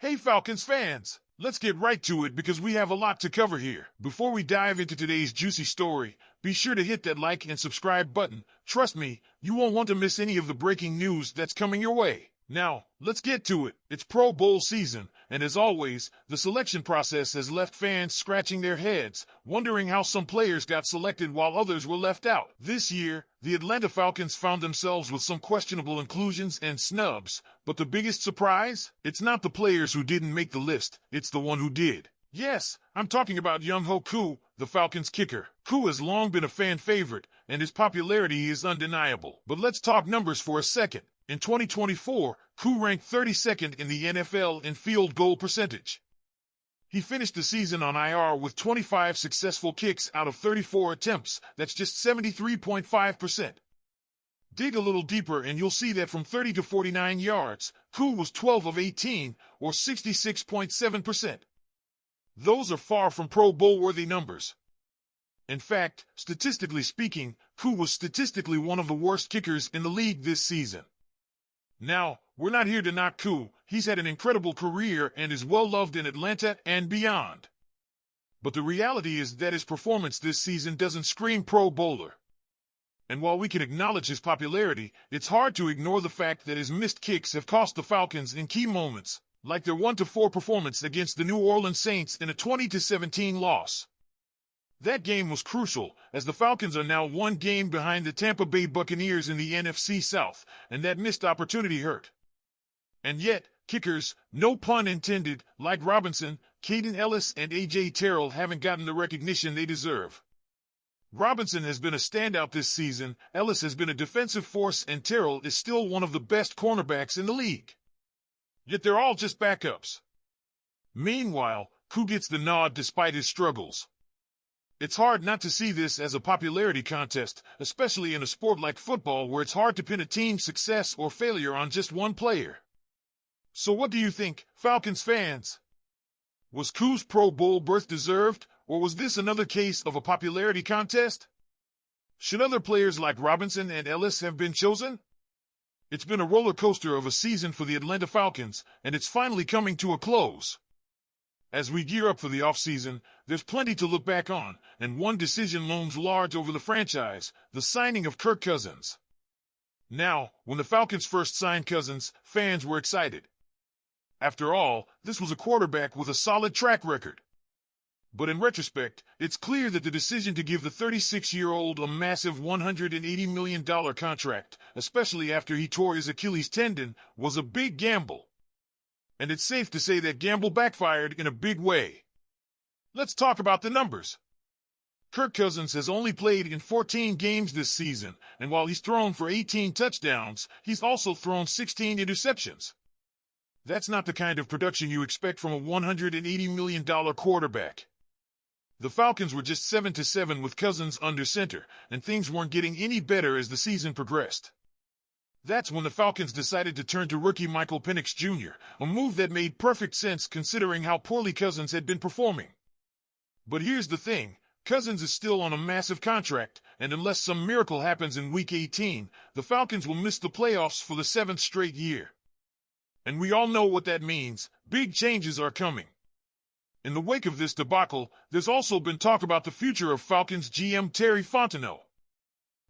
Hey Falcons fans, let's get right to it because we have a lot to cover here. Before we dive into today's juicy story, be sure to hit that like and subscribe button. Trust me, you won't want to miss any of the breaking news that's coming your way. Now, let's get to it. It's Pro Bowl season, and as always, the selection process has left fans scratching their heads, wondering how some players got selected while others were left out. This year, the Atlanta Falcons found themselves with some questionable inclusions and snubs, but the biggest surprise? It's not the players who didn't make the list, it's the one who did. Yes, I'm talking about Younghoe Koo, the Falcons kicker. Koo has long been a fan favorite, and his popularity is undeniable. But let's talk numbers for a second. In 2024, Koo ranked 32nd in the NFL in field goal percentage. He finished the season on IR with 25 successful kicks out of 34 attempts. That's just 73.5%. Dig a little deeper and you'll see that from 30 to 49 yards, Koo was 12 of 18, or 66.7%. Those are far from Pro Bowl-worthy numbers. In fact, statistically speaking, Koo was statistically one of the worst kickers in the league this season. Now, we're not here to knock Koo. He's had an incredible career and is well-loved in Atlanta and beyond. But the reality is that his performance this season doesn't scream Pro Bowler. And while we can acknowledge his popularity, it's hard to ignore the fact that his missed kicks have cost the Falcons in key moments, like their 1-4 performance against the New Orleans Saints in a 20-17 loss. That game was crucial, as the Falcons are now one game behind the Tampa Bay Buccaneers in the NFC South, and that missed opportunity hurt. And yet, kickers, no pun intended, like Robinson, Caden Ellis, and A.J. Terrell haven't gotten the recognition they deserve. Robinson has been a standout this season, Ellis has been a defensive force, and Terrell is still one of the best cornerbacks in the league. Yet they're all just backups. Meanwhile, Koo gets the nod despite his struggles. It's hard not to see this as a popularity contest, especially in a sport like football where it's hard to pin a team's success or failure on just one player. So what do you think, Falcons fans? Was Koo's Pro Bowl berth deserved, or was this another case of a popularity contest? Should other players like Robinson and Ellis have been chosen? It's been a roller coaster of a season for the Atlanta Falcons, and it's finally coming to a close. As we gear up for the offseason, there's plenty to look back on, and one decision looms large over the franchise: the signing of Kirk Cousins. Now, when the Falcons first signed Cousins, fans were excited. After all, this was a quarterback with a solid track record. But in retrospect, it's clear that the decision to give the 36-year-old a massive $180 million contract, especially after he tore his Achilles tendon, was a big gamble. And it's safe to say that gamble backfired in a big way. Let's talk about the numbers. Kirk Cousins has only played in 14 games this season, and while he's thrown for 18 touchdowns, he's also thrown 16 interceptions. That's not the kind of production you expect from a $180 million quarterback. The Falcons were just 7-7 with Cousins under center, and things weren't getting any better as the season progressed. That's when the Falcons decided to turn to rookie Michael Penix Jr., a move that made perfect sense considering how poorly Cousins had been performing. But here's the thing, Cousins is still on a massive contract, and unless some miracle happens in Week 18, the Falcons will miss the playoffs for the 7th straight year. And we all know what that means: big changes are coming. In the wake of this debacle, there's also been talk about the future of Falcons GM Terry Fontenot.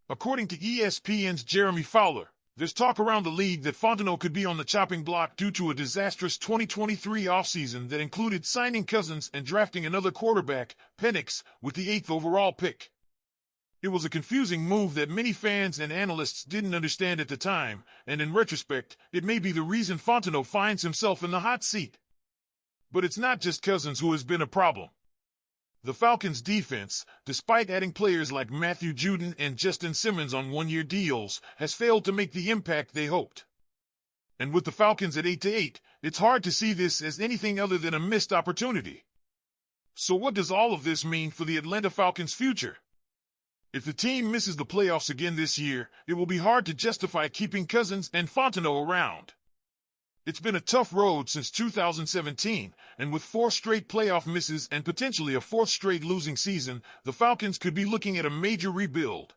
According to ESPN's Jeremy Fowler, there's talk around the league that Fontenot could be on the chopping block due to a disastrous 2023 offseason that included signing Cousins and drafting another quarterback, Penix, with the 8th overall pick. It was a confusing move that many fans and analysts didn't understand at the time, and in retrospect, it may be the reason Fontenot finds himself in the hot seat. But it's not just Cousins who has been a problem. The Falcons' defense, despite adding players like Matthew Judon and Justin Simmons on one-year deals, has failed to make the impact they hoped. And with the Falcons at 8-8, it's hard to see this as anything other than a missed opportunity. So what does all of this mean for the Atlanta Falcons' future? If the team misses the playoffs again this year, it will be hard to justify keeping Cousins and Fontenot around. It's been a tough road since 2017, and with 4 straight playoff misses and potentially a 4th straight losing season, the Falcons could be looking at a major rebuild.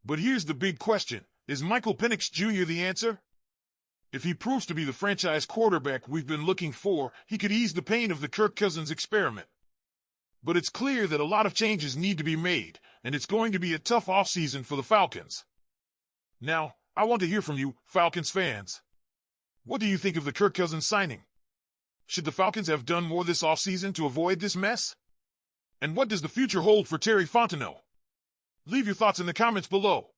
But here's the big question: is Michael Penix Jr. the answer? If he proves to be the franchise quarterback we've been looking for, he could ease the pain of the Kirk Cousins experiment. But it's clear that a lot of changes need to be made, and it's going to be a tough offseason for the Falcons. Now, I want to hear from you, Falcons fans. What do you think of the Kirk Cousins signing? Should the Falcons have done more this offseason to avoid this mess? And what does the future hold for Terry Fontenot? Leave your thoughts in the comments below.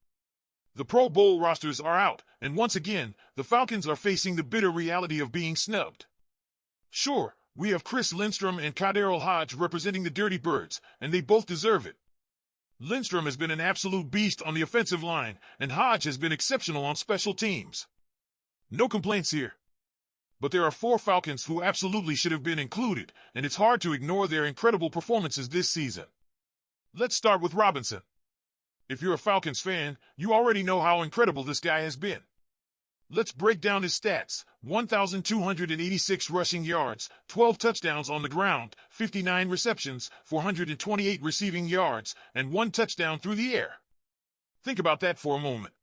The Pro Bowl rosters are out, and once again, the Falcons are facing the bitter reality of being snubbed. Sure, we have Chris Lindstrom and KhaDarel Hodge representing the Dirty Birds, and they both deserve it. Lindstrom has been an absolute beast on the offensive line, and Hodge has been exceptional on special teams. No complaints here. But there are 4 Falcons who absolutely should have been included, and it's hard to ignore their incredible performances this season. Let's start with Robinson. If you're a Falcons fan, you already know how incredible this guy has been. Let's break down his stats. 1,286 rushing yards, 12 touchdowns on the ground, 59 receptions, 428 receiving yards, and 1 touchdown through the air. Think about that for a moment.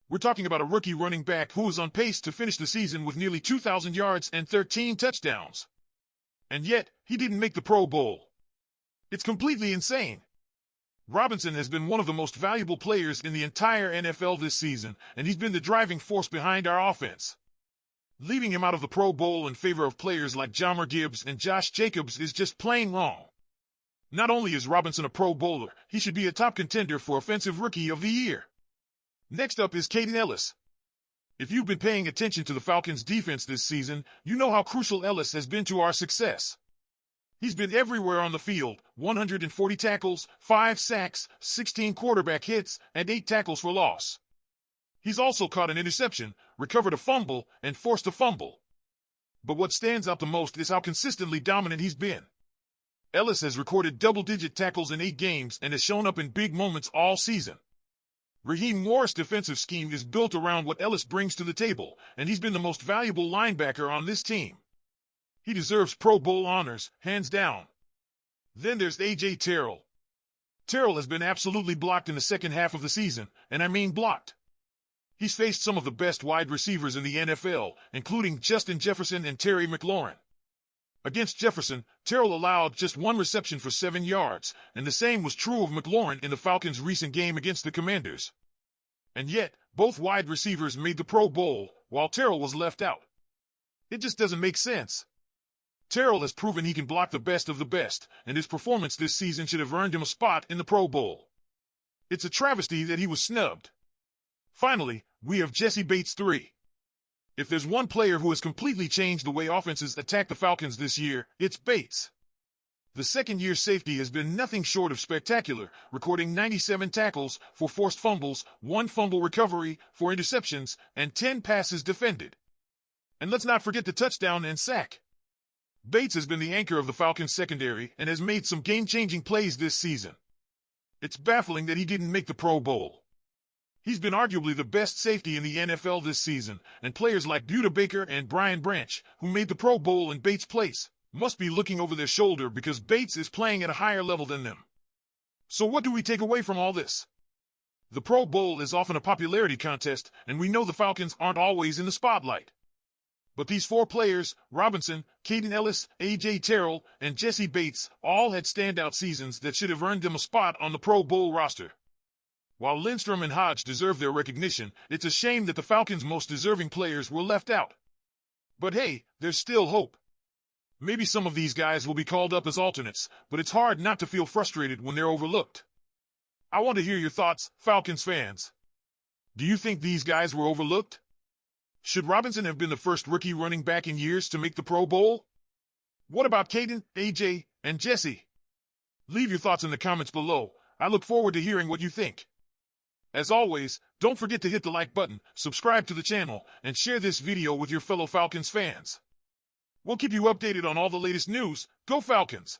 We're talking about a rookie running back who is on pace to finish the season with nearly 2,000 yards and 13 touchdowns. And yet, he didn't make the Pro Bowl. It's completely insane. Robinson has been one of the most valuable players in the entire NFL this season, and he's been the driving force behind our offense. Leaving him out of the Pro Bowl in favor of players like Jahmyr Gibbs and Josh Jacobs is just plain wrong. Not only is Robinson a Pro Bowler, he should be a top contender for Offensive Rookie of the Year. Next up is Kaden Elliss. If you've been paying attention to the Falcons' defense this season, you know how crucial Elliss has been to our success. He's been everywhere on the field, 140 tackles, 5 sacks, 16 quarterback hits, and 8 tackles for loss. He's also caught an interception, recovered a fumble, and forced a fumble. But what stands out the most is how consistently dominant he's been. Elliss has recorded double-digit tackles in 8 games and has shown up in big moments all season. Raheem Morris' defensive scheme is built around what Elliss brings to the table, and he's been the most valuable linebacker on this team. He deserves Pro Bowl honors, hands down. Then there's A.J. Terrell. Terrell has been absolutely blocked in the second half of the season, and I mean blocked. He's faced some of the best wide receivers in the NFL, including Justin Jefferson and Terry McLaurin. Against Jefferson, Terrell allowed just 1 reception for 7 yards, and the same was true of McLaurin in the Falcons' recent game against the Commanders. And yet, both wide receivers made the Pro Bowl, while Terrell was left out. It just doesn't make sense. Terrell has proven he can block the best of the best, and his performance this season should have earned him a spot in the Pro Bowl. It's a travesty that he was snubbed. Finally, we have Jessie Bates III. If there's one player who has completely changed the way offenses attack the Falcons this year, it's Bates. The second-year safety has been nothing short of spectacular, recording 97 tackles, 4 forced fumbles, 1 fumble recovery, 4 interceptions, and 10 passes defended. And let's not forget the touchdown and sack. Bates has been the anchor of the Falcons secondary and has made some game-changing plays this season. It's baffling that he didn't make the Pro Bowl. He's been arguably the best safety in the NFL this season, and players like Buda Baker and Brian Branch, who made the Pro Bowl in Bates' place, must be looking over their shoulder because Bates is playing at a higher level than them. So what do we take away from all this? The Pro Bowl is often a popularity contest, and we know the Falcons aren't always in the spotlight. But these 4 players, Robinson, Kaden Elliss, A.J. Terrell, and Jessie Bates, all had standout seasons that should have earned them a spot on the Pro Bowl roster. While Lindstrom and Hodge deserve their recognition, it's a shame that the Falcons' most deserving players were left out. But hey, there's still hope. Maybe some of these guys will be called up as alternates, but it's hard not to feel frustrated when they're overlooked. I want to hear your thoughts, Falcons fans. Do you think these guys were overlooked? Should Robinson have been the first rookie running back in years to make the Pro Bowl? What about Kaden, AJ, and Jessie? Leave your thoughts in the comments below. I look forward to hearing what you think. As always, don't forget to hit the like button, subscribe to the channel, and share this video with your fellow Falcons fans. We'll keep you updated on all the latest news. Go Falcons!